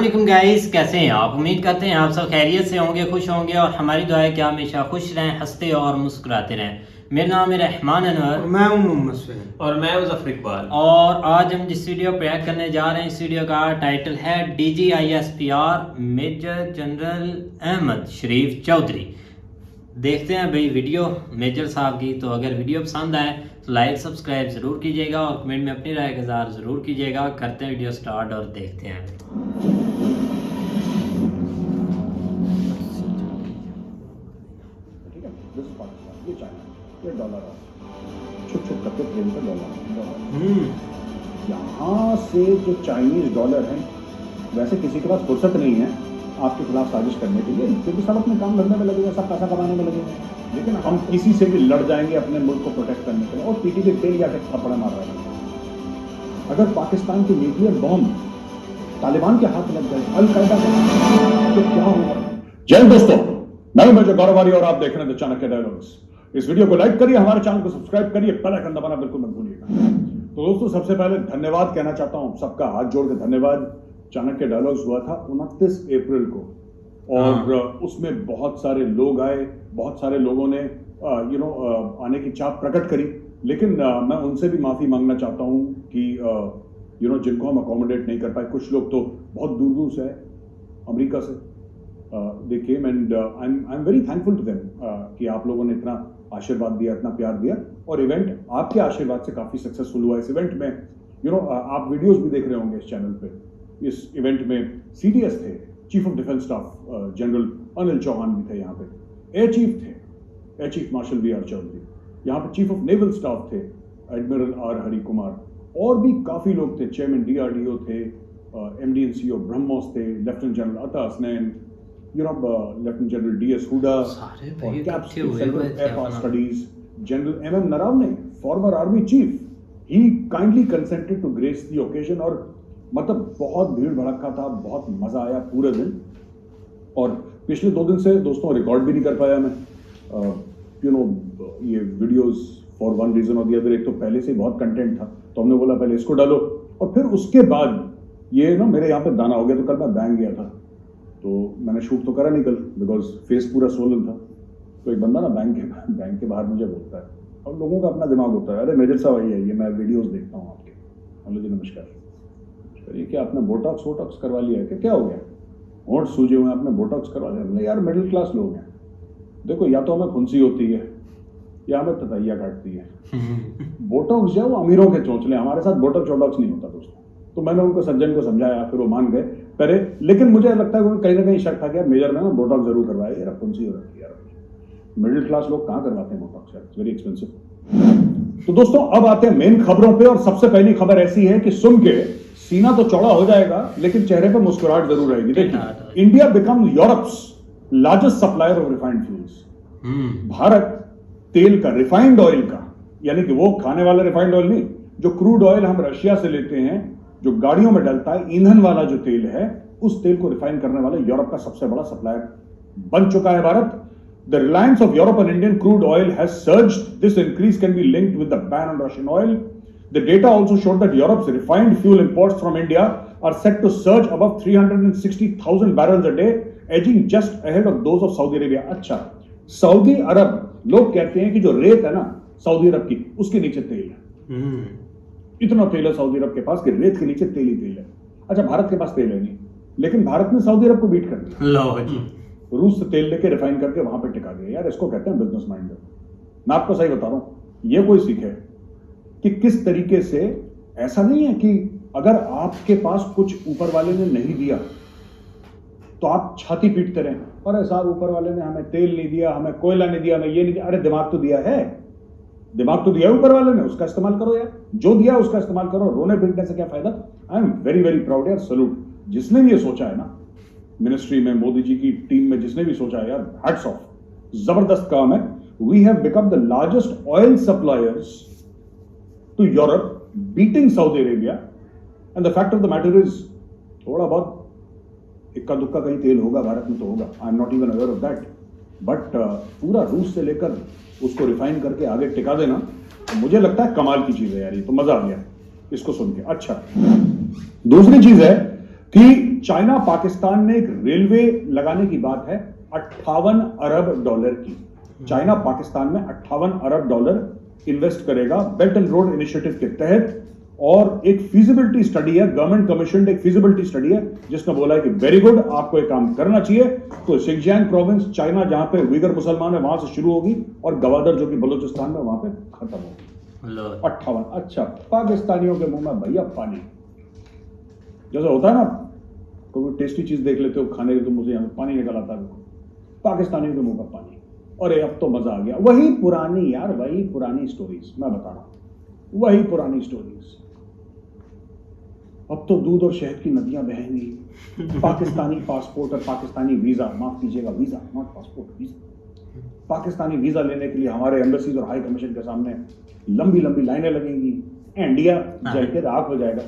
वालेकुम गाइस, कैसे हैं आप। उम्मीद करते हैं आप सब खैरियत से होंगे, खुश होंगे और हमारी दुआ है कि आप हमेशा खुश रहें, हंसते और मुस्कुराते रहें। मेरा नाम है रहमान अनवर और मैं हूं मोहम्मद सुहेल और मैं मुजफ्फर इकबाल। और आज हम जिस वीडियो प्रयाग करने जा रहे हैं, इस वीडियो का टाइटल है DGISPR मेजर जनरल अहमद शरीफ चौधरी। देखते हैं भाई वीडियो मेजर साहब की। तो अगर वीडियो पसंद आए तो लाइक सब्सक्राइब ज़रूर कीजिएगा और कमेंट में अपनी राय का इज़हार ज़रूर कीजिएगा। करते हैं वीडियो स्टार्ट और देखते हैं। ठीक है, दिस पाकिस्तान, ये चाइना, ये डॉलर है, छुप छुप करके ट्रेन पे डॉलर। यहाँ से जो चाइनीज डॉलर हैं, वैसे किसी के पास फुर्सत नहीं है आपके खिलाफ साजिश करने के लिए, क्योंकि सब अपने काम धंधे में लगे हुए, सब पैसा कमाने में लगे हुए हैं। लेकिन हम किसी से भी लड़ जाएंगे अपने मुल्क को प्रोटेक्ट करने के लिए, और पीटी के तेल या थप्पड़ मार रहे हैं। अगर पाकिस्तान की न्यूक्लियर बॉम्ब तालिबान के हाथ लग गए, अल कायदा के, तो क्या होगा। जय हिंद दोस्तों, मैं मेजर गौरवारी और आप देख रहे हैं चाणक्य डायलॉग्स। इस वीडियो को लाइक करिए, हमारे चैनल को सब्सक्राइब करिए, बेल आइकन दबाना बिल्कुल मत भूलिएगा। तो दोस्तों, सबसे पहले धन्यवाद कहना चाहता हूं, सबका हाथ जोड़ के धन्यवाद। चाणक्य डायलॉग्स हुआ था 29 अप्रैल को, और उसमें बहुत सारे लोग आए, बहुत सारे लोगों ने आने की चाह प्रकट करी। लेकिन मैं उनसे भी माफी मांगना चाहता हूं कि जिनको हम अकोमोडेट नहीं कर पाए। कुछ लोग तो बहुत दूर दूर से आए, अमेरिका से, they came and I am very thankful to them कि आप लोगों ने इतना आशीर्वाद दिया, इतना प्यार दिया, और इवेंट आपके आशीर्वाद से काफी सक्सेसफुल हुआ। इस इवेंट में आप वीडियोस भी देख रहे होंगे इस चैनल पे। इस इवेंट में CDS थे, chief of defence staff general Anil Chauhan भी थे, यहाँ पे एयर चीफ थे, air chief marshal VR Chaudhary, यहाँ पे चीफ ऑफ नेवल स्टाफ थे एडमिरल R हरि कुमार, और भी काफी लोग थे। चेयरमैन DRDO थे, MD and CEO ब्रह्मोस थे, lieutenant general Ata Hasnain, lieutenant general DS Hooda, और CAPS central air studies general MM Naravane, former army chief. He kindly consented to grace the occasion, और मतलब बहुत भीड़ भड़का था, बहुत मजा आया पूरे दिन। और पिछले 2 दिन से दोस्तों रिकॉर्ड भी नहीं कर पाया मैं ये वीडियोस फॉर वन रीजन और द अदर। एक तो पहले से बहुत कंटेंट था, तो हमने बोला पहले इसको डालो, और फिर उसके बाद ये मेरे यहाँ पे दाना हो गया। तो कल मैं बैंक गया था, तो मैंने शूट तो करा नहीं कल, बिकॉज फेस पूरा सोलन था। तो एक बंदा ना बैंक के बाहर मुझे बोलता है, और लोगों का अपना दिमाग होता है, अरे मेजर साहब आइए, ये मैं वीडियोस देखता हूँ आपके। हेलो जी, नमस्कार। ये क्या आपने बोटॉक्स करवा लिया है क्या हो गया, होंठ सूजे हुए आपने बोटॉक्स करवा लिया? बोले यार मिडिल क्लास लोग हैं, देखो या तो हमें फुंसी होती है या हमें ततैया काटती है। बोटॉक्स जो है वो अमीरों के चोंचले, हमारे साथ बोटॉक्स नहीं होता दोस्तों। तो मैंने उनको सज्जन को समझाया, फिर वो मान गए करे। लेकिन मुझे लगता है कि कहीं ना कहीं शक था कि यार मेजर ने ना बोटॉक्स जरूर करवाया, यार फुंसी हो रखी है यार। मिडिल क्लास लोग कहाँ करवाते हैं बोटॉक्स, यार इट्स वेरी एक्सपेंसिव। तो दोस्तों अब आते हैं मेन खबरों पे, और सबसे पहली खबर ऐसी है कि सुन के सीना तो चौड़ा हो जाएगा, लेकिन चेहरे पर मुस्कुराहट जरूर रहेगी। देखिए, India become Europe's largest supplier of refined fuels. Bharat तेल का, रिफाइंड ऑयल का, यानी कि वो खाने वाला रिफाइंड ऑयल नहीं, जो क्रूड ऑयल हम रशिया से लेते हैं, जो गाड़ियों में डलता है, ईंधन वाला जो तेल है, उस तेल को रिफाइन करने वाले यूरोप का सबसे बड़ा सप्लायर बन चुका है Bharat. The reliance of Europe on Indian crude oil has surged. This increase can be linked with the ban on Russian oil. The data also showed that Europe's refined fuel imports from India are set to surge above 360,000 barrels a day, edging just ahead of those of Saudi Arabia. अच्छा, Saudi अरब, लोग कहते हैं कि जो रेत है ना Saudi अरब की, उसके नीचे तेल है। इतना तेल है सऊदी अरब के पास कि रेत के नीचे तेल ही तेल है। अच्छा, भारत के पास तेल है नहीं, लेकिन भारत ने सऊदी अरब को बीट कर दिया, रूस से तेल लेके रिफाइन करके वहां पे टिका दिया। यार इसको कहते हैं बिजनेस माइंड। मैं आपको सही बता रहा हूं, ये कोई सीख है कि किस तरीके से, ऐसा नहीं है कि अगर आपके पास कुछ ऊपर वाले ने नहीं दिया तो आप छाती पीटते रहे, अरे साहब ऊपर वाले ने हमें तेल नहीं दिया, हमें कोयला नहीं दिया, हमें ये नहीं दिया। अरे दिमाग तो दिया है, दिमाग तो दिया ऊपर वाले ने, उसका इस्तेमाल करो यार, जो दिया उसका इस्तेमाल करो। रोने पीटने से क्या फायदा। आई एम वेरी वेरी प्राउड यार, सलूट जिसने भी ये सोचा है ना, मिनिस्ट्री में, मोदी जी की टीम में जिसने भी सोचा है यार, हैट्स ऑफ, जबरदस्त काम है। We have become the largest oil suppliers to Europe, beating Saudi Arabia. And the fact of the matter is, थोड़ा बहुत इक्का दुक्का कहीं तेल होगा भारत में तो होगा, I am not even aware of that, but पूरा रूस से लेकर उसको रिफाइन करके आगे टिका देना, तो मुझे लगता है कमाल की चीज है यार। ये तो मजा आ गया इसको सुन के। अच्छा, दूसरी चीज है कि चाइना पाकिस्तान में एक रेलवे लगाने की बात है 58 अरब डॉलर की। चाइना पाकिस्तान में 58 अरब डॉलर इन्वेस्ट करेगा बेल्ट एंड रोड इनिशिएटिव के तहत, और एक फीजिबिलिटी स्टडी है, गवर्नमेंट कमीशन एक फीजिबिलिटी स्टडी है जिसने बोला है कि वेरी गुड, आपको एक काम करना चाहिए। तो सिंगजियांग प्रोविंस चाइना, जहां पे उइगर मुसलमान है, वहां से शुरू होगी और गवादर जो कि बलूचिस्तान में, वहां पे खत्म होगी। 58। अच्छा, पाकिस्तानियों के मुंह में भैया पानी, जैसे होता है ना, कोई टेस्टी चीज देख लेते हो खाने के तो मुझे यहां पानी निकल आता है, पाकिस्तानियों के मुंह में पानी। अरे अब तो मजा आ गया, वही पुरानी यार, वही पुरानी स्टोरीज मैं बता रहा हूं, वही पुरानी स्टोरीज। अब तो दूध और शहद की नदियां बहेंगी। पाकिस्तानी पासपोर्ट और पाकिस्तानी वीजा, माफ कीजिएगा visa not passport, visa, Pakistani visa लेने के लिए हमारे एम्बेसीज और हाई कमीशन के सामने लंबी लंबी लाइनें लगेंगी। इंडिया जल के राख हो जाएगा।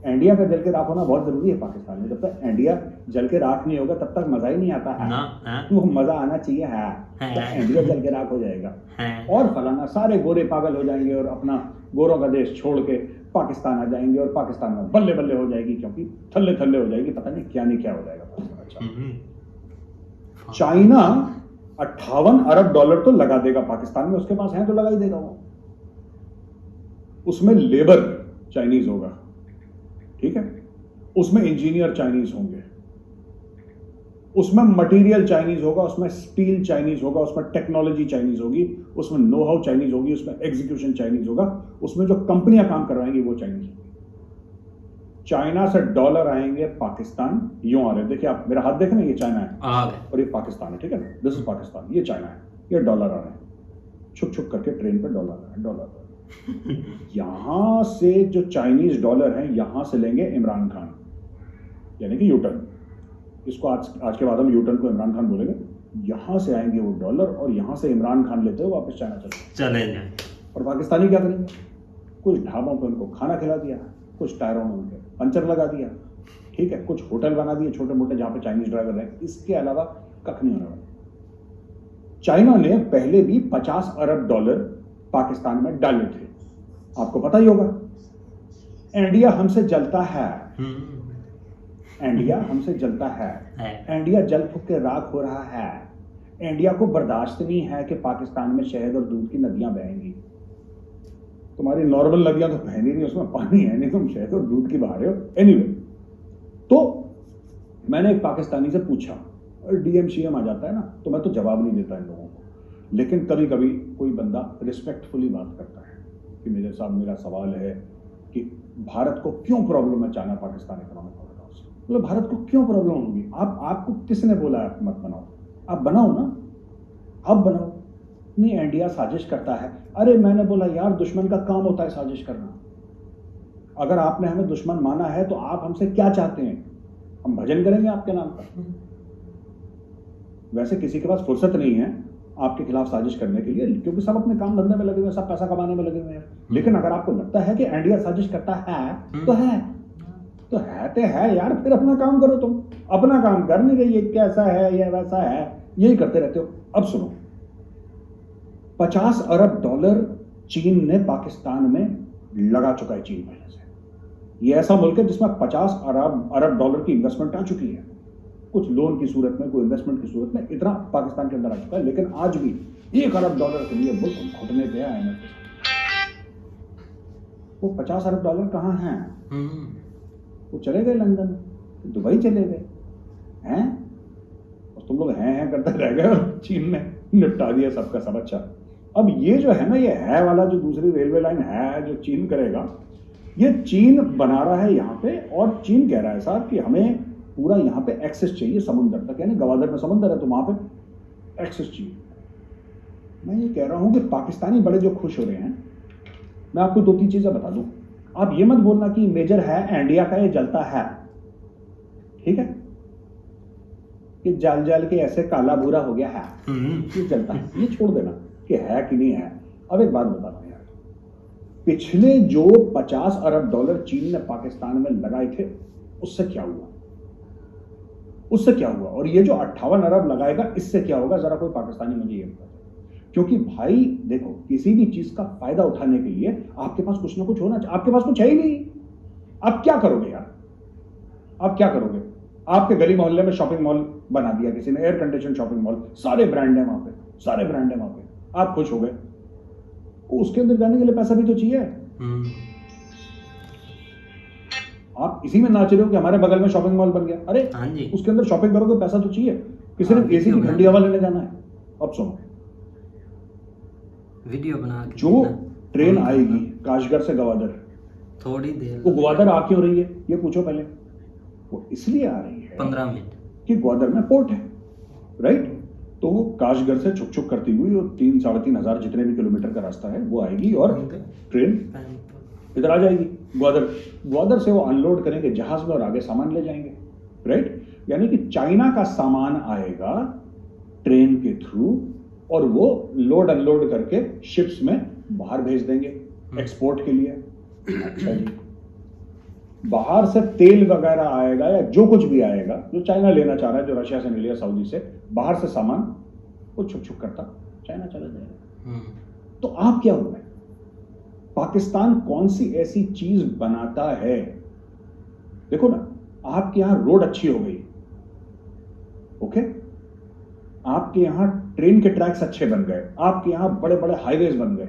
इंडिया का जल के राख होना बहुत जरूरी है पाकिस्तान में। जब तक इंडिया जल के राख नहीं होगा तब तक मजा ही नहीं आता है। वो मजा आना चाहिए है, तो इंडिया जल के राख हो जाएगा और फलाना, सारे गोरे पागल हो जाएंगे और अपना गोरों का देश छोड़ के पाकिस्तान आ जाएंगे और पाकिस्तान में बल्ले बल्ले हो जाएगी, क्योंकि थल्ले थल्ले हो जाएगी, पता नहीं क्या हो जाएगा। अच्छा, चाइना 58 अरब डॉलर तो लगा देगा पाकिस्तान में, उसके पास है तो लगा ही देगा वो। उसमें लेबर चाइनीज होगा, ठीक है, उसमें इंजीनियर चाइनीज होंगे, उसमें मटेरियल चाइनीज होगा, उसमें स्टील चाइनीज होगा, उसमें टेक्नोलॉजी चाइनीज होगी, उसमें नो हाउ चाइनीज होगी, उसमें एग्जीक्यूशन चाइनीज होगा, उसमें जो कंपनियां काम करवाएंगी वो चाइनीज होगी। चाइना से डॉलर आएंगे पाकिस्तान, यूं आ रहे, देखिए आप मेरा हाथ देखें ना, ये चाइना है और ये पाकिस्तान है, ठीक है ना, दिस इज पाकिस्तान, ये चाइना है, ये डॉलर आ रहे हैं, छुप छुप करके ट्रेन पे डॉलर आ रहे हैं, डॉलर यहां से जो चाइनीज डॉलर हैं यहां से लेंगे इमरान खान, यानी कि यूटर्न, इसको आज के बाद हम यूटर्न को इमरान खान बोलेंगे। यहां से आएंगे वो डॉलर और यहां से इमरान खान लेते हुए वापस चाइना चले जाएंगे। और पाकिस्तानी क्या करेंगे? कुछ ढाबों पे उनको खाना खिला दिया, कुछ टायरों में उनके पंचर लगा दिया, ठीक है, कुछ होटल बना दिए छोटे मोटे जहां पे चाइनीज ड्राइवर रहे, इसके अलावा कख नहीं होने वाला। चाइना ने पहले भी 50 अरब डॉलर पाकिस्तान में डाले थे, आपको पता ही होगा। इंडिया हमसे जलता है, इंडिया हमसे जलता है, इंडिया जल फूक के राख हो रहा है। इंडिया को बर्दाश्त नहीं है कि पाकिस्तान में शहद और दूध की नदियां बहेंगी। तुम्हारी नॉर्मल नदियां तो बह नहीं, उसमें पानी है नहीं, तुम शहद और दूध की बहा रहे हो। एनीवे, तो मैंने एक पाकिस्तानी से पूछा, और डीएम सीएम आ जाता है ना, तो मैं तो जवाब नहीं देता इन लोगों को, लेकिन कभी कभी कोई बंदा रिस्पेक्टफुली बात करता है कि मेरे साथ मेरा सवाल है कि भारत को क्यों प्रॉब्लम है चाइना पाकिस्तान इकोनॉमिक कॉरिडोर से। मतलब भारत को क्यों प्रॉब्लम होगी? आपको किसने बोला है मत बनाओ? आप बनाओ ना, आप बनाओ। नहीं, इंडिया साजिश करता है। अरे मैंने बोला यार, दुश्मन का काम होता है साजिश करना। अगर आपने हमें दुश्मन माना है तो आप हमसे क्या चाहते हैं? हम भजन करेंगे आपके नाम पर? वैसे किसी के पास फुर्सत नहीं है आपके खिलाफ साजिश करने के लिए, क्योंकि सब अपने काम धंधे में लगे हुए हैं, सब पैसा कमाने में लगे हुए हैं। लेकिन अगर आपको लगता है कि इंडिया साजिश करता है तो है, तो है यार, फिर अपना काम करो। तुम अपना काम कर नहीं रही, कैसा है या वैसा है, यही करते रहते हो। अब सुनो, 50 अरब डॉलर चीन ने पाकिस्तान में लगा चुका है। चीन पहले से ये ऐसा मुल्क है जिसमें 50 अरब डॉलर की इन्वेस्टमेंट आ चुकी है, कुछ लोन की सूरत में, कोई इन्वेस्टमेंट की सूरत में, इतना पाकिस्तान के अंदर आ चुका है। लेकिन आज भी 1 अरब डॉलर के लिए मुल्क घुटने पे है। वो 50 अरब डॉलर कहाँ हैं? वो चले गए लंदन, दुबई चले गए हैं, और तुम लोग हैं करते रह गए और चीन ने निपटा दिया सबका सब। अच्छा, अब ये जो है ना, ये है वाला जो दूसरी रेलवे लाइन है जो चीन करेगा, ये चीन बना रहा है यहाँ पे, और चीन कह रहा है साहब कि हमें पूरा यहाँ पे एक्सेस चाहिए समुद्र तक, यानी गवादर में समुद्र है तो वहां पे एक्सेस चाहिए। मैं ये कह रहा हूं कि पाकिस्तानी बड़े जो खुश हो रहे हैं, मैं आपको 2-3 चीजें बता दूं। आप ये मत बोलना कि मेजर है इंडिया का, ये जलता है, ठीक है, कि जल जल के ऐसे काला भूरा हो गया है, ये जलता है, ये छोड़ देना कि है कि नहीं है। अब एक बात बता रहा यार, पिछले जो 50 अरब डॉलर चीन ने पाकिस्तान में लगाए थे, उससे क्या हुआ? उससे क्या हुआ? और ये जो 58 अरब लगाएगा, इससे क्या होगा? जरा कोई पाकिस्तानी मुझे ये बता। क्योंकि भाई देखो, किसी भी चीज का फायदा उठाने के लिए आपके पास कुछ ना कुछ होना चाहिए। आपके पास कुछ है ही नहीं, आप क्या करोगे यार? आप क्या करोगे? आपके गली मोहल्ले में शॉपिंग मॉल बना दिया किसी ने, एयर कंडीशन शॉपिंग मॉल, सारे ब्रांड है वहां पे, सारे ब्रांड है वहां पे, आप खुश हो गए। उसके अंदर जाने के लिए पैसा भी तो चाहिए। आप इसी में नाच रहे हो कि हमारे बगल में शॉपिंग मॉल बन गया। अरे हाँ जी, उसके अंदर शॉपिंग करोगे, पैसा तो चाहिए। किसी हाँ, ने एसी की वीडियो ठंडी हवा लेने जाना है। अब सुनो, वीडियो बना के जो देना। ट्रेन आएगी काशगढ़ से गवादर, थोड़ी देर वो ग्वादर आ क्यों रही है ये पूछो पहले। वो इसलिए आ रही है 15 मिनट। कि ग्वादर में पोर्ट है, राइट। तो वो काशगढ़ से छुक छुक करती हुई वो 3-3,500 जितने भी किलोमीटर का रास्ता है वो आएगी और ट्रेन इधर आ जाएगी ग्वादर। ग्वादर से वो अनलोड करेंगे जहाज में और आगे सामान ले जाएंगे, राइट। यानी कि चाइना का सामान आएगा ट्रेन के थ्रू और वो लोड अनलोड करके शिप्स में बाहर भेज देंगे एक्सपोर्ट के लिए। अच्छा जी, बाहर से तेल वगैरह आएगा या जो कुछ भी आएगा जो चाइना लेना चाह रहा है, जो रशिया से नहीं लिया, सऊदी से, बाहर से सामान वो छुक छुक करता चाइना चला जाएगा। तो आप क्या हो गए? पाकिस्तान कौन सी ऐसी चीज बनाता है? देखो ना, आपके यहां रोड अच्छी हो गई, ओके, आपके यहां ट्रेन के ट्रैक्स अच्छे बन गए, आपके यहां बड़े बड़े हाईवेज बन गए,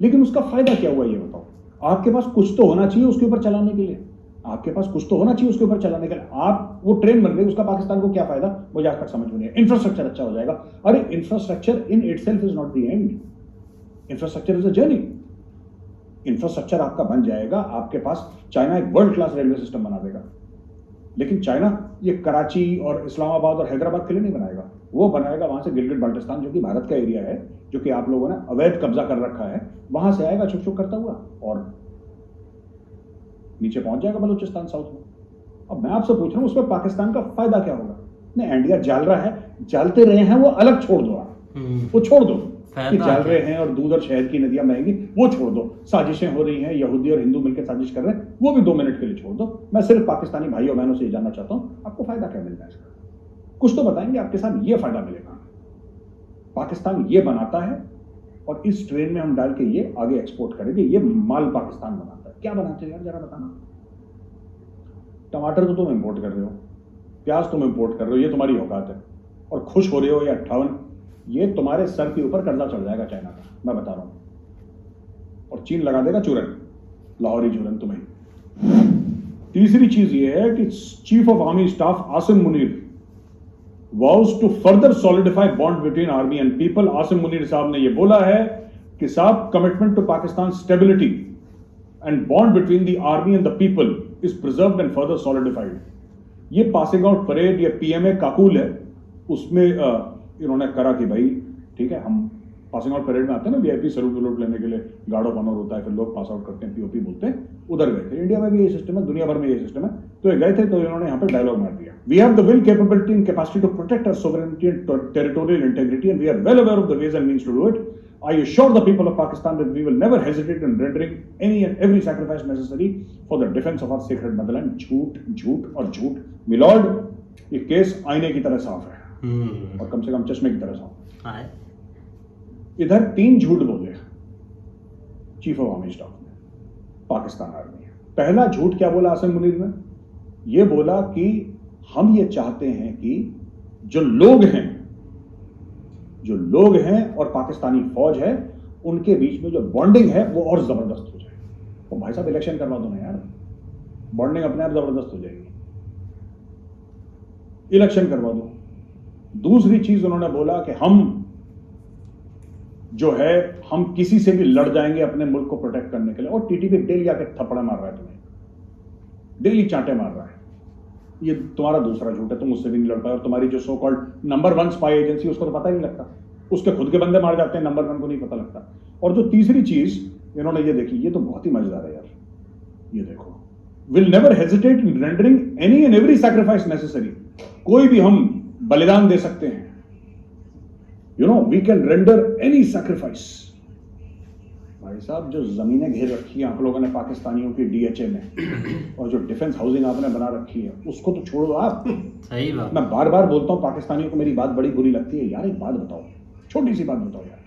लेकिन उसका फायदा क्या हुआ ये बताओ? आपके पास कुछ तो होना चाहिए उसके ऊपर चलाने के लिए, आपके पास कुछ तो होना चाहिए उसके ऊपर चलाने के लिए। आप वो ट्रेन बन गई, उसका पाकिस्तान को क्या फायदा? मुझे आज तक समझ में नहीं है। इंफ्रास्ट्रक्चर अच्छा हो जाएगा। अरे infrastructure in itself is not the end, infrastructure is a journey. Infrastructure आपका बन जाएगा, आपके पास चाइना एक वर्ल्ड क्लास रेलवे सिस्टम बना देगा, लेकिन चाइना ये कराची और इस्लामाबाद और हैदराबाद के लिए नहीं बनाएगा, वो बनाएगा वहां से गिलगित बाल्टिस्तान, जो कि भारत का एरिया है, जो कि आप लोगों ने अवैध कब्जा कर रखा है, वहां से आएगा छुक छुक करता हुआ और नीचे पहुंच जाएगा बलूचिस्तान साउथ में। अब मैं आपसे पूछ रहा हूं उसमें पाकिस्तान का फायदा क्या होगा? नहीं, इंडिया जाल रहा है, जालते रहे हैं, वो अलग छोड़ दो आप, वो छोड़ दो कि जाल रहे हैं और दूध और शहद की नदियां बहेंगी, वो छोड़ दो। साजिशें हो रही हैं, यहूदी और हिंदू मिलकर साजिश कर रहे हैं, वो भी 2 मिनट के लिए छोड़ दो। मैं सिर्फ पाकिस्तानी भाइयों बहनों से ये जानना चाहता हूं, आपको फायदा क्या मिलता है इसका? कुछ तो बताएंगे आपके साथ ये फायदा मिलेगा। पाकिस्तान ये बनाता है और इस ट्रेन में हम डाल के ये आगे एक्सपोर्ट करेंगे, ये माल पाकिस्तान बनाता है। क्या बनाते हो यार, जरा बताना। टमाटर तो तुम इंपोर्ट कर रहे हो, प्याज तुम इंपोर्ट कर रहे हो, ये तुम्हारी औकात है, और खुश हो रहे हो ये 58, ये तुम्हारे सर के ऊपर कर्जा चढ़ जाएगा चाइना का, मैं बता रहा हूं। और चीन लगा देगा चूरन, लाहौरी चूरन तुम्हें। तीसरी चीज ये है कि chief of army staff Asim Munir vows to further solidify bond between army and people। Asim Munir साहब ने ये बोला है कि साहब, commitment to Pakistan stability and bond between the army and the people is preserved and further solidified। ये पासिंग आउट परेड, ये PMA Kakul है, उसमें इन्होंने करा कि भाई ठीक है, हम पासिंग आउट परेड में आते हैं ना, वीआईपी सैल्यूट वैल्यूट लेने के लिए गार्ड ऑफ ऑनर होता है, फिर लोग पास आउट करते हैं, पीओपी बोलते हैं, उधर गए थे। इंडिया में भी यही सिस्टम है, दुनिया भर में यही सिस्टम है। तो ये गए थे, तो इन्होंने यहाँ पे डायलॉग मार दिया, we have the will, capability and capacity to protect our sovereignty and territorial integrity and we are well aware of the ways and means to do it. I assure the people of Pakistan that we will never hesitate in rendering any and every sacrifice necessary for the defense of our sacred motherland। झूठ, झूठ और झूठ milord, ये case आईने की तरह साफ है और कम से कम चश्मे की तरह साफ है। इधर 3 झूठ बोले चीफ ऑफ आर्मी स्टाफ ने, पाकिस्तान आर्मी। पहला झूठ क्या बोला आसिम मुनीर ने? ये बोला कि हम ये चाहते हैं कि जो लोग हैं और पाकिस्तानी फौज है, उनके बीच में जो बॉन्डिंग है वो और जबरदस्त हो जाए। तो भाई साहब इलेक्शन करवा दो ना यार, बॉन्डिंग अपने आप जबरदस्त हो जाएगी, इलेक्शन करवा दो। दूसरी चीज उन्होंने बोला कि हम जो है, हम किसी से भी लड़ जाएंगे अपने मुल्क को प्रोटेक्ट करने के लिए। और टीटीपी डेली आके थप्पड़ा मार रहा है तुम्हें, डेली चांटे मार रहा है। ये तुम्हारा दूसरा झूठ है, तुम उससे भी नहीं लड़ पाए, और तुम्हारी जो so called number 1 spy agency, उसको तो पता ही नहीं लगता, उसके खुद के बंदे मार जाते हैं, नंबर 1 को नहीं पता लगता। और जो तीसरी चीज इन्होंने ये देखी, ये तो बहुत ही मजेदार है यार, ये देखो, will never hesitate in rendering any and every sacrifice necessary. कोई भी हम बलिदान दे सकते हैं, you know, we can render any sacrifice. भाई साहब, जो जमीनें घेर रखी हैं आप लोगों ने पाकिस्तानियों की डीएचए में, और जो डिफेंस हाउसिंग आपने बना रखी है, उसको तो छोड़ो आप। सही बात। मैं बार बार बोलता हूं पाकिस्तानियों को, मेरी बात बड़ी बुरी लगती है यार। एक बात बताओ, छोटी सी बात बताओ यार,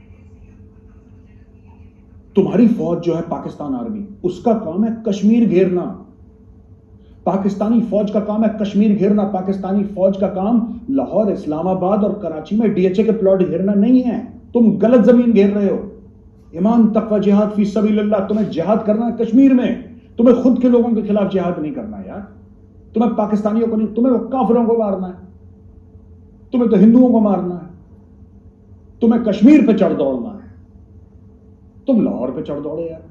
तुम्हारी फौज जो है पाकिस्तान आर्मी, उसका काम है कश्मीर घेरना। पाकिस्तानी फौज का काम है कश्मीर घेरना, पाकिस्तानी फौज का काम लाहौर, इस्लामाबाद और कराची में डीएचए के प्लॉट घेरना नहीं है। तुम गलत जमीन घेर रहे हो। ईमान तकवा जिहाद फी सबीलिल्लाह, तुम्हें जिहाद करना है कश्मीर में, तुम्हें खुद के लोगों के खिलाफ जिहाद नहीं करना यार। तुम्हें पाकिस्तानियों को नहीं, तुम्हें काफिरों को मारना है, तुम्हें तो हिंदुओं को मारना है, तुम्हें कश्मीर पे चढ़ दौड़ना है। तुम लाहौर पे चढ़ दौड़े यार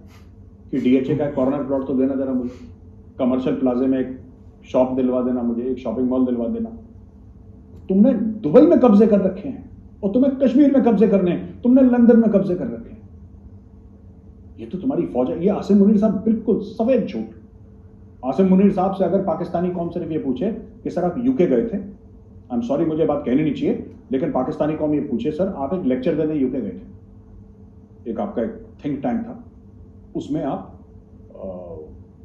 कि डीएचए का कॉर्नर प्लॉट तो देना जरा मुझे, कमर्शियल प्लाजे में एक शॉप दिलवा देना मुझे, एक शॉपिंग मॉल दिलवा देना। तुमने दुबई में कब्जे कर रखे हैं और तुम्हें कश्मीर में कब्जे करने हैं, तुमने लंदन में कब्जे कर रखे हैं। ये तो तुम्हारी फौज है। ये आसिम मुनीर साहब बिल्कुल सफेद झूठ। आसिम मुनीर साहब से अगर पाकिस्तानी कौम सिर्फ ये पूछे कि सर आप यूके गए थे, आई एम सॉरी मुझे बात कहनी नहीं चाहिए, लेकिन पाकिस्तानी कौम ये पूछे सर आप एक लेक्चर देने यूके गए थे, एक आपका एक थिंक टैंक था, उसमें आप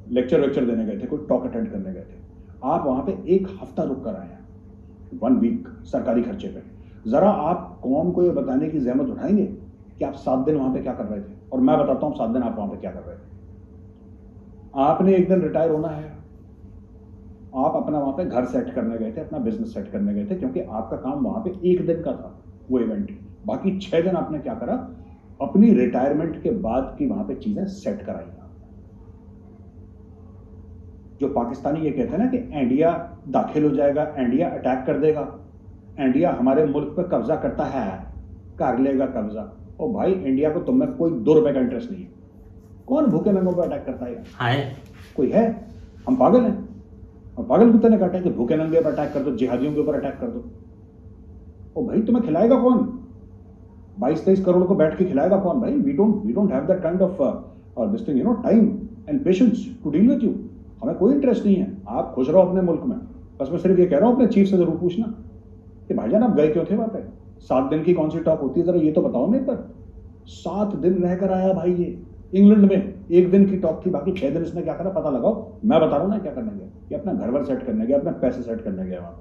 लेक्चर देने गए थे, कोई टॉक अटेंड करने गए थे, आप वहां पे एक हफ्ता रुक कर आए हैं 1 वीक सरकारी खर्चे पे। जरा आप कौम को ये बताने की जहमत उठाएंगे कि आप 7 दिन वहां पे क्या कर रहे थे, और मैं बताता हूं 7 दिन आप वहां पे क्या कर रहे थे। आपने एक दिन रिटायर होना है, आप अपना वहां पे घर सेट करने गए थे, अपना बिजनेस सेट करने गए थे, क्योंकि आपका काम वहां पे 1 दिन का था वो इवेंट। बाकी 6 दिन आपने क्या करा, अपनी रिटायरमेंट के बाद की वहां पे चीजें सेट कराई। जो पाकिस्तानी ये कहते हैं ना कि इंडिया दाखिल हो जाएगा, इंडिया अटैक कर देगा, इंडिया हमारे मुल्क पे कब्जा करता है, कर लेगा कब्जा। ओ भाई इंडिया को तुम में कोई 2 रुपए का इंटरेस्ट नहीं है। कौन भूखे नंगों पे अटैक करता है? कोई है? हम पागल हैं? और पागल कुत्ते ने काटा है कि भूखे नंगे पर अटैक कर दो, जिहादियों के ऊपर अटैक कर दो। ओ भाई तुम्हें खिलाएगा कौन? 22-23 करोड़ को बैठ के खिलाएगा कौन भाई? We don't have that kind of this thing, time and patience to deal with you. हमें कोई इंटरेस्ट नहीं है, आप खुश रहो अपने मुल्क में। बस मैं सिर्फ ये कह रहा हूं अपने चीफ से जरूर पूछना कि भाईजान आप गए क्यों थे वहां पे? 7 दिन की कौन सी टॉक होती है, जरा ये तो बताओ मेरे पर। 7 दिन रहकर आया भाई ये इंग्लैंड में, 1 दिन की टॉक थी, बाकी 6 दिन इसने क्या करा पता लगाओ। मैं बता रहा हूं ना क्या करने गया, ये अपना घर वर सेट करने गया, अपने पैसे सेट करने गया वहां,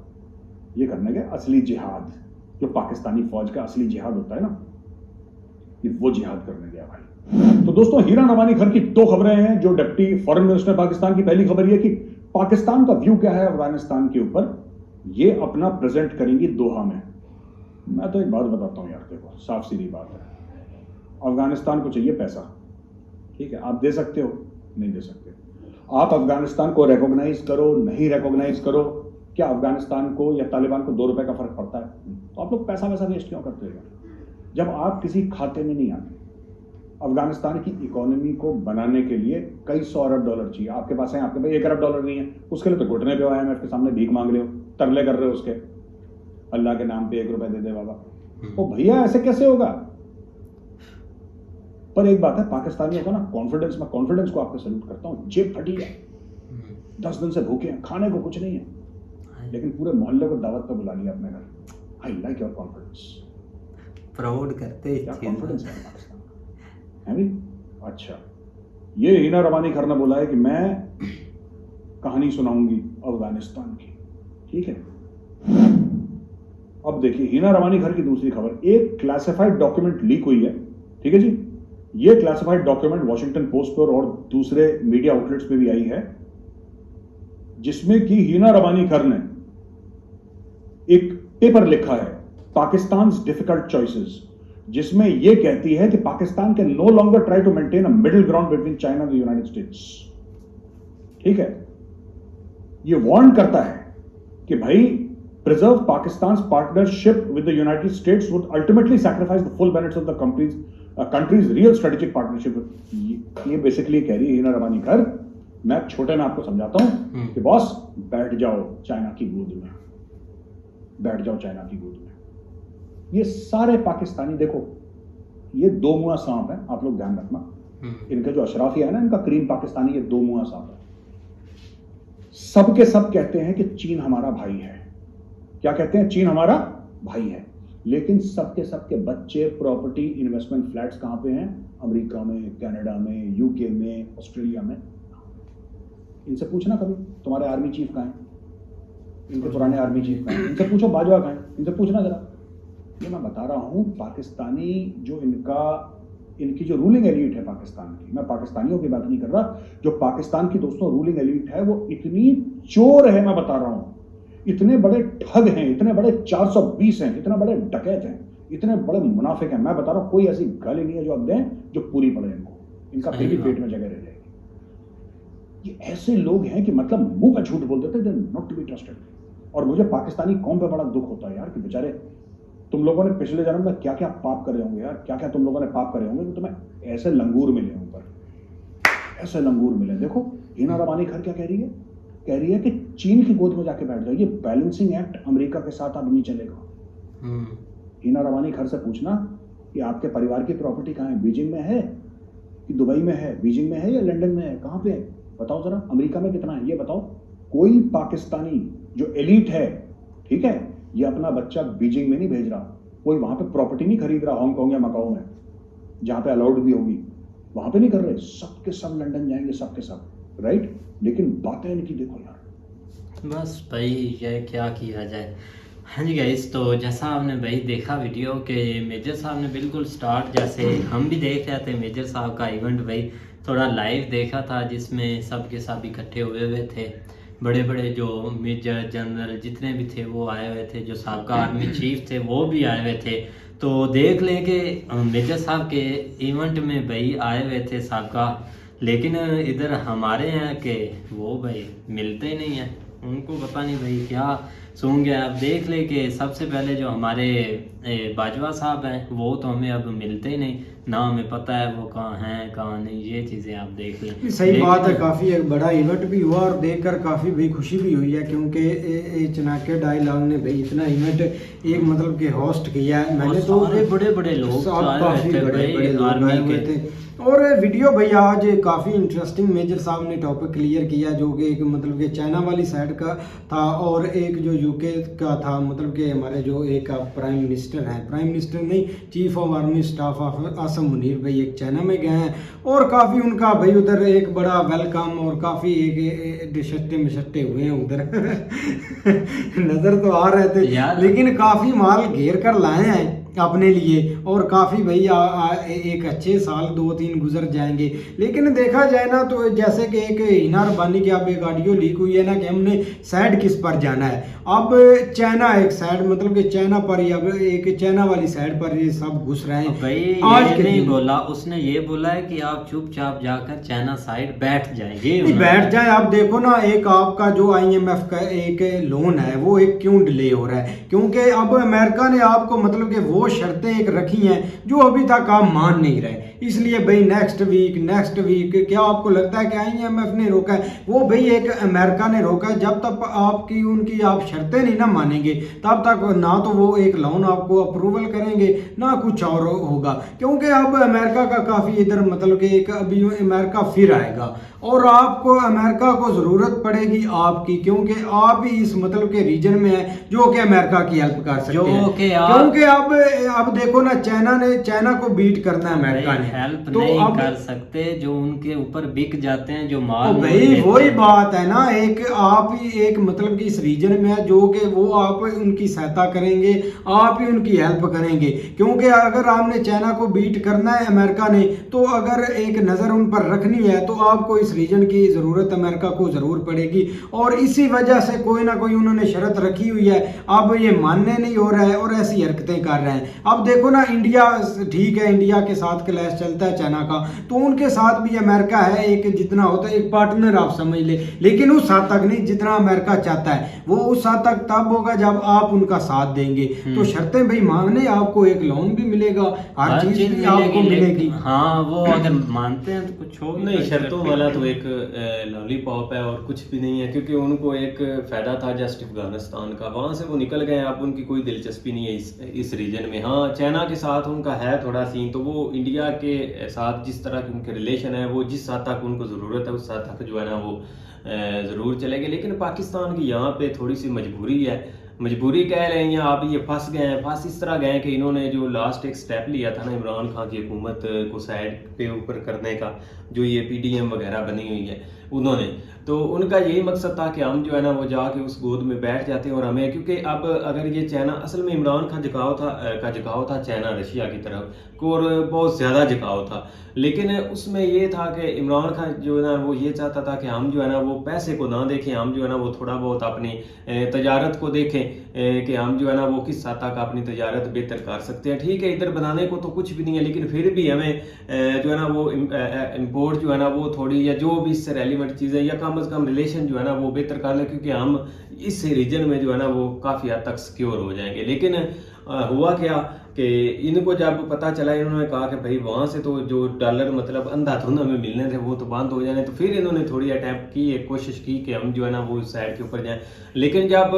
ये करने गया असली जिहाद, जो पाकिस्तानी फौज का असली जिहाद होता है ना, ये वो जिहाद करने गया भाई। तो दोस्तों हीरा नवानी घर की 2 खबरें हैं जो डिप्टी फॉरेन मिनिस्टर पाकिस्तान की। पहली खबर यह कि पाकिस्तान का व्यू क्या है अफगानिस्तान के ऊपर, ये अपना प्रेजेंट करेंगी दोहा में। मैं तो एक बात बताता हूं यार, देखो साफ सीधी बात है, अफगानिस्तान को चाहिए पैसा, ठीक है, आप दे सकते हो नहीं दे सकते, आप अफगानिस्तान को रिकॉग्नाइज करो नहीं रिकॉग्नाइज करो, क्या अफगानिस्तान को या तालिबान को 2 रुपए का फर्क पड़ता है? तो आप लोग पैसा वैसा वेस्ट क्यों करते हो जब आप किसी खाते में नहीं आते? अफगानिस्तान की इकोनॉमी को बनाने के लिए कई 100 अरब डॉलर चाहिए, आपके पास है, आपके पास 1 अरब डॉलर नहीं है, उसके लिए तो घुटने पे IMF के सामने भीख मांग रहे हो, तरले कर रहे हो उसके, अल्लाह के नाम पे 1 रुपए दे दे बाबा। ओ भैया ऐसे कैसे होगा? पर एक बात है, पाकिस्तानियों का ना कॉन्फिडेंस, मैं कॉन्फिडेंस को आपको सैल्यूट करता हूँ। जेब फटी है, 10 दिन से भूखे हैं, खाने को कुछ नहीं है, लेकिन पूरे मोहल्ले को दावत पे बुला लिया अपने घर। I like your confidence, proud करते क्या कॉन्फिडेंस है पाकिस्तान है भी। अच्छा, ये हीना रवानी खर ने बोला है कि मैं कहानी सुनाऊंगी अफगानिस्तान की, ठीक है। अब देखिए हीना रवानी खर की दूसरी खबर, एक क्लासिफाइड डॉक्यूमेंट लीक हुई है, ठीक है जी। ये क्लासिफाइड डॉक्यूमेंट वॉशिंगटन पोस्ट पर और दूसरे मीडिया आउटलेट्स पे भी आई है, जिसमें कि हीना रवानी खर ने एक पेपर लिखा है पाकिस्तान डिफिकल्ट चॉइसेस, जिसमें यह कहती है कि Pakistan can no longer try to maintain a middle ground between China and the United States, ठीक है। यह वार्न करता है कि भाई preserve Pakistan partnership with the United States would ultimately sacrifice the full benefits of the country's real strategic partnership. ये basically कह रही है हीना रवानी खर। मैं छोटे में आपको समझाता हूं कि बॉस बैठ जाओ चाइना की गोद में, बैठ जाओ चाइना की गोद में। ये सारे पाकिस्तानी, देखो ये 2 मुआ सांप है, आप लोग ध्यान रखना, इनका जो अशराफिया है ना, इनका क्रीम पाकिस्तानी, ये 2 मुआ सांप है। सब के सब कहते हैं कि चीन हमारा भाई है, क्या कहते हैं? चीन हमारा भाई है, लेकिन सबके सबके बच्चे, प्रॉपर्टी, इन्वेस्टमेंट फ्लैट्स कहां पे हैं? अमेरिका में, कनाडा में, यूके में, ऑस्ट्रेलिया में। इनसे पूछना कभी तुम्हारे आर्मी चीफ कहां है, इनके पुराने आर्मी चीफ कहां है, इनसे पूछो बाजवा कहां है, इनसे पूछना जरा। ये मैं बता रहा हूं, पाकिस्तानी जो इनका इनकी जो रूलिंग एलीट है पाकिस्तान की, मैं पाकिस्तानियों की बात नहीं कर रहा, जो पाकिस्तान की दोस्तों रूलिंग एलीट है वो इतनी चोर है, मैं बता रहा हूं, इतने बड़े ठग हैं, इतने बड़े 420 हैं, इतने बड़े डकैत हैं, इतने बड़े मुनाफिक हैं, मैं बता रहा हूं कोई ऐसी गाली नहीं है जो आप दें जो पूरी पड़े इनको, इनका फिर भी पेट में जगह रह जाएगी। ये ऐसे लोग हैं कि मतलब मुंह पे झूठ बोल देते हैं, नॉट टू बी ट्रस्टेड। और मुझे पाकिस्तानी कौम पे बड़ा दुख होता है यार कि बेचारे तुम लोगों ने पिछले जन्म में क्या क्या पाप करे होंगे यार, क्या क्या तुम लोगों ने पाप करे होंगे कि तुम्हें ऐसे लंगूर मिले ऊपर, ऐसे लंगूर मिले। देखो हिना रबानी खर क्या कह रही है कि चीन की गोद में जाके बैठ जाओ, ये बैलेंसिंग एक्ट अमेरिका के साथ अब नहीं चलेगा। हिना रबानी खर से पूछना कि आपके परिवार की प्रॉपर्टी कहाँ है, बीजिंग में है कि दुबई में है, बीजिंग में है या लंदन में है, कहाँ पे है बताओ जरा, अमेरिका में कितना है ये बताओ। कोई पाकिस्तानी जो एलीट है, ठीक है, ये अपना बच्चा बीजिंग में नहीं भेज रहा, कोई वहां पे प्रॉपर्टी नहीं खरीद रहा हांगकांग या मकाओ में जहां पे अलाउड भी होगी, वहां पे नहीं कर रहे, सबके सब लंदन जाएंगे, सबके सब, राइट। लेकिन बातें इनकी देखो यार, बस भाई ये क्या किया जाए। हाँ जी गाइस, तो जैसा आपने भाई देखा वीडियो के मेजर साहब ने बिल्कुल स्टार्ट जैसे हम भी देख रहे थे मेजर साहब का इवेंट भाई थोड़ा लाइव देखा था, जिसमें सब के सब इकट्ठे हुए थे, बड़े बड़े जो मेजर जनरल जितने भी थे वो आए हुए थे, जो साहब का आर्मी चीफ थे वो भी आए हुए थे। तो देख लें कि मेजर साहब के इवेंट में भाई आए हुए थे साहब का, लेकिन इधर हमारे यहाँ के वो भाई मिलते ही नहीं हैं, उनको पता नहीं भाई क्या सूंघ गया। अब देख ले कि सबसे पहले जो हमारे बाजवा साहब हैं वो तो हमें अब मिलते ही नहीं, ना हमें पता है वो कहाँ हैं कहाँ नहीं, ये चीज़ें आप देख लें। सही बात है, काफ़ी एक बड़ा इवेंट भी हुआ और देखकर काफ़ी भाई खुशी भी हुई है, क्योंकि चनाके डायलॉग ने भाई इतना इवेंट एक मतलब कि होस्ट किया है। मैंने तो बड़े बड़े लोग काफ़ी बड़े लोग आए हुए थे। और वीडियो भैया आज काफ़ी इंटरेस्टिंग मेजर साहब ने टॉपिक क्लियर किया, जो कि एक मतलब कि चाइना वाली साइड का था और एक जो यूके का था, मतलब कि हमारे जो एक प्राइम मिनिस्टर हैं, प्राइम मिनिस्टर नहीं chief of army staff of Asim Munir भाई एक चाइना में गए हैं और काफ़ी उनका भाई उधर एक बड़ा वेलकम और काफ़ी एक डिशट्टे मिशट्टे हुए हैं उधर नज़र तो आ रहे थे, लेकिन काफ़ी माल घेर कर लाए हैं अपने लिए और काफ़ी भाई एक अच्छे साल 2-3 गुजर जाएंगे। लेकिन देखा जाए ना तो जैसे कि एक हिना रबानी की अब एक ऑडियो लीक हुई है ना कि हमने साइड किस पर जाना है, अब चाइना एक साइड मतलब कि चाइना पर ही अब एक चाइना वाली साइड पर ये सब घुस रहे हैं। भाई आज ये नहीं बोला उसने, ये बोला है कि आप चुपचाप जाकर चाइना साइड बैठ जाएंगे, बैठ जाए। आप देखो ना एक आपका जो IMF का एक लोन है वो एक क्यों डिले हो रहा है, क्योंकि अब अमेरिका ने आपको मतलब कि वो शर्तें एक रखी हैं जो अभी तक आप मान नहीं रहे, इसलिए भाई नेक्स्ट वीक क्या आपको लगता है कि IMF ने रोका है? वो भाई एक अमेरिका ने रोका है, जब तक आपकी उनकी आप शर्तें नहीं ना मानेंगे तब तक ना तो वो एक लोन आपको अप्रूवल करेंगे ना कुछ और होगा, क्योंकि अब अमेरिका का काफ़ी इधर मतलब कि एक अभी अमेरिका फिर आएगा और आपको अमेरिका को ज़रूरत पड़ेगी आपकी, क्योंकि आप ही इस मतलब के रीजन में है जो कि अमेरिका की हेल्प कर सकते हैं, क्योंकि अब देखो ना चाइना को बीट करना है अमेरिका ने, हेल्प तो नहीं कर सकते, जो उनके ऊपर बिक जाते हैं जो माल। भाई वही बात है ना, एक आप ही एक मतलब कि इस रीजन में है जो कि वो आप उनकी सहायता करेंगे, आप ही उनकी हेल्प करेंगे, क्योंकि अगर आपने चाइना को बीट करना है अमेरिका ने तो अगर एक नज़र उन पर रखनी है तो आपको इस रीजन की ज़रूरत अमेरिका को ज़रूर पड़ेगी और इसी वजह से कोई ना कोई उन्होंने शर्त रखी हुई है। अब ये मानने नहीं हो रहा है और ऐसी हरकतें कर रहे हैं। अब देखो ना इंडिया ठीक है, इंडिया के साथ क्लैश चलता है चाइना का, तो उनके साथ भी अमेरिका है एक जितना होता है एक पार्टनर आप समझ ले, लेकिन उस हद तक नहीं जितना अमेरिका चाहता है, वो उस हद तक तब होगा जब आप उनका साथ देंगे। तो शर्तें भाई माने, आपको एक लोन भी मिलेगा, हर चीज भी आपको मिलेगी। हाँ वो अगर मानते हैं तो कुछ हो नहीं, शर्तों वाला तो एक लॉलीपॉप है और कुछ भी नहीं है, क्योंकि उनको एक फायदा था जस्ट अफगानिस्तान का, वहां से वो निकल गए, अब उनकी कोई दिलचस्पी नहीं है इस रीजन में। हाँ चाइना के साथ उनका है थोड़ा सीन, तो वो इंडिया के साथ जिस तरह के उनके रिलेशन है वो जिस हद तक उनको ज़रूरत है उस हद तक जो है ना वो ज़रूर चलेंगे। लेकिन पाकिस्तान की यहाँ पे थोड़ी सी मजबूरी है, मजबूरी कह रहे हैं या आप ये फंस गए हैं, फंस इस तरह गए कि इन्होंने जो लास्ट एक स्टेप लिया था ना इमरान खान की हुकूमत को साइड पे ऊपर करने का, जो ये PDM वगैरह बनी हुई है उन्होंने, तो उनका यही मकसद था कि हम जो है ना वो जाके उस गोद में बैठ जाते हैं और हमें, क्योंकि अब अगर ये चाइना असल में इमरान खान झुकाव था चाइना रशिया की तरफ, और बहुत ज़्यादा झुकाव था। लेकिन उसमें ये था कि इमरान खान जो है ना वो ये चाहता था कि हम जो है ना वो पैसे को ना देखें, हम जो है ना वो थोड़ा बहुत अपनी तजारत को देखें कि हम जो है ना वो किस हद तक अपनी तजारत बेहतर कर सकते हैं। ठीक है, इधर बनाने को तो कुछ भी नहीं है, लेकिन फिर भी हमें जो है ना वो इम्पोर्ट जो है ना वो थोड़ी, या जो भी इससे रेलिवेंट चीज़ें, या कम से कम रिलेशन जो है ना वो बेहतर कर लें, क्योंकि हम इस रीजन में जो है ना वो काफ़ी हद तक सिक्योर हो जाएंगे। लेकिन हुआ क्या कि इनको जब पता चला, इन्होंने कहा कि भाई वहाँ से तो जो डॉलर मतलब अंधाधुंध हमें मिलने थे वो तो बंद हो जाने, तो फिर इन्होंने थोड़ी अटैम्प्ट की, एक कोशिश की कि हम जो है ना वो इस साइड के ऊपर जाएं। लेकिन जब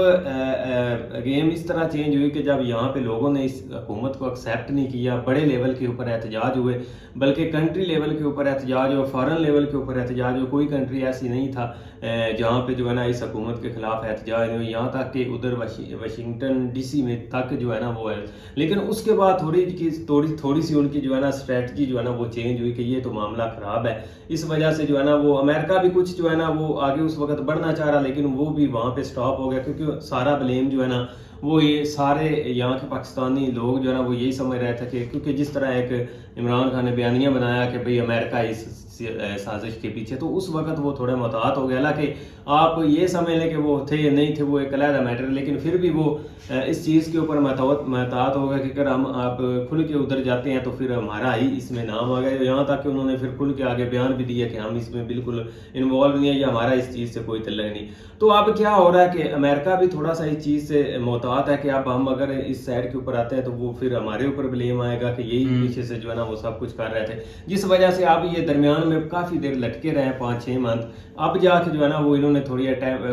गेम इस तरह चेंज हुई कि जब यहाँ पे लोगों ने इस हुकूमत को एक्सेप्ट नहीं किया, बड़े लेवल के ऊपर एहतजाज हुए, बल्कि कंट्री लेवल के ऊपर एहतजाज हुआ, फॉरेन लेवल के ऊपर एहतजाज हुआ, कोई कंट्री ऐसी नहीं था जहाँ पे जो है ना इस हुकूमत के खिलाफ एहतजाज हुए, यहाँ तक कि उधर वाशिंगटन DC में तक जो है ना वो है। लेकिन उसके बाद थोड़ी सी उनकी जो है ना स्ट्रेटजी जो है ना वो चेंज हुई कि ये तो मामला ख़राब है। इस वजह से जो है ना वो अमेरिका भी कुछ जो है ना वो आगे उस वक्त बढ़ना चाह रहा, लेकिन वो भी वहाँ पे स्टॉप हो गया, क्योंकि सारा ब्लेम जो है ना वो ये सारे यहाँ के पाकिस्तानी लोग जो है ना वो यही समझ रहे थे कि क्योंकि जिस तरह एक इमरान खान ने बयानिया बनाया कि भाई अमेरिका इस साजिश के पीछे, तो उस वक्त वो थोड़ा मुहतात हो गया। हालांकि आप ये समझ लें कि वो थे या नहीं थे वो एक अलग मैटर, लेकिन फिर भी वो इस चीज़ के ऊपर मुहतात हो गया कि अगर हम आप खुल के उधर जाते हैं तो फिर हमारा ही इसमें नाम आ गया। यहाँ तक कि उन्होंने फिर खुल के आगे बयान भी दिया कि हम इसमें बिल्कुल इन्वॉल्व नहीं है या हमारा इस चीज़ से कोई तल्लुक नहीं। तो अब क्या हो रहा है कि अमेरिका भी थोड़ा सा इस चीज़ से मुहतात है कि अब हम अगर इस साइड के ऊपर आते हैं तो वो फिर हमारे ऊपर ब्लेम आएगा कि यही पीछे से जो है ना वो सब कुछ कर रहे थे, जिस वजह से अब ये दरमियान में काफ़ी देर लटके रहे 5-6 मंथ। अब जाके जो है ना वो इन्होंने थोड़ी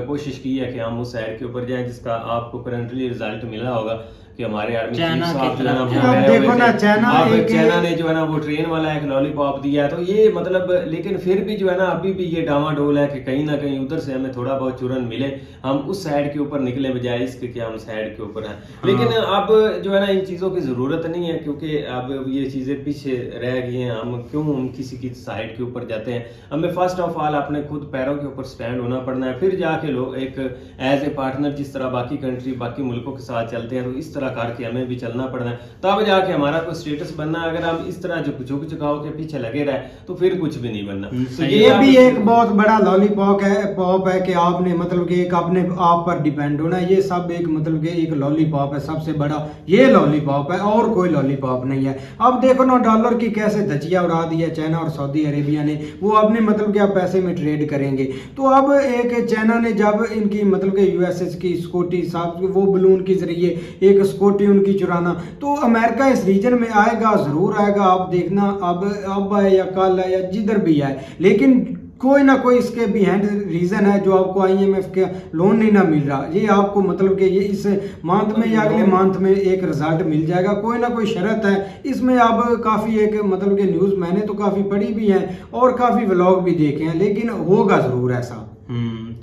कोशिश की है कि हम उस साइड के ऊपर जाएं, जिसका आपको करंटली रिजल्ट मिला होगा कि हमारे आर्मी चाइना चीफ की जो है ना तरफ वो जा गए देखो हुए ना, थे। चाइना अब चाइना ने जो है ना वो ट्रेन वाला एक लॉलीपॉप दिया है, तो ये मतलब लेकिन फिर भी जो है ना अभी भी ये डामाडोल है कि कहीं ना कहीं उधर से हमें थोड़ा बहुत चुरन मिले, हम उस साइड के ऊपर निकले बजाय इसके कि हम साइड के ऊपर हैं। लेकिन अब जो है ना इन चीज़ों की ज़रूरत नहीं है, क्योंकि अब ये चीज़ें पीछे रह गई हैं। हम क्यों हम किसी की साइड के ऊपर जाते हैं? हमें फर्स्ट ऑफ ऑल अपने खुद पैरों के ऊपर स्टैंड होना पड़ना है, फिर जाके लोग एक एज ए पार्टनर जिस तरह बाकी कंट्री बाकी मुल्कों के साथ चलते हैं, तो इस तरह करके हमें भी चलना पड़ना है, तब जाके हमारा कोई स्टेटस बनना है। अगर हम इस तरह झुकाव के पीछे लगे रहे तो फिर कुछ भी नहीं बनना। तो ये भी एक बहुत बड़ा लॉलीपॉप है कि आपने मतलब कि एक अपने आप पर डिपेंड होना है। ये सब एक मतलब कि एक लॉलीपॉप है, सबसे बड़ा ये लॉलीपॉप है और कोई लॉलीपॉप नहीं है। अब देखो ना डॉलर की कैसे धजिया उड़ा दी है चाइना और सऊदी अरेबिया ने, वो अपने मतलब कि आप पैसे में ट्रेड करेंगे। तो अब एक चाइना ने जब इनकी मतलब कि यूएसएस की स्कूटी साहब वो बलून के जरिए एक स्कूटी उनकी चुराना, तो अमेरिका इस रीजन में आएगा, जरूर आएगा। आप देखना अब आए या कल आए या जिधर भी आए, लेकिन कोई ना कोई इसके बिहाइंड रीजन है जो आपको IMF के लोन नहीं ना मिल रहा। ये आपको मतलब कि ये इस मंथ में या अगले मंथ में एक रिजल्ट मिल जाएगा, कोई ना कोई शर्त है इसमें। अब काफ़ी एक मतलब कि न्यूज़ मैंने तो काफ़ी पढ़ी भी है और काफ़ी व्लॉग भी देखे हैं, लेकिन होगा ज़रूर ऐसा।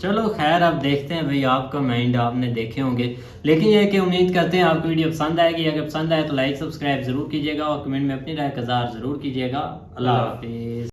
चलो खैर अब देखते हैं भाई, आपका माइंड आपने देखे होंगे, लेकिन ये कि उम्मीद करते हैं आपको वीडियो पसंद आएगी। अगर पसंद आए तो लाइक सब्सक्राइब जरूर कीजिएगा और कमेंट में अपनी राय का इज़हार जरूर कीजिएगा। अल्लाह हाफिज़।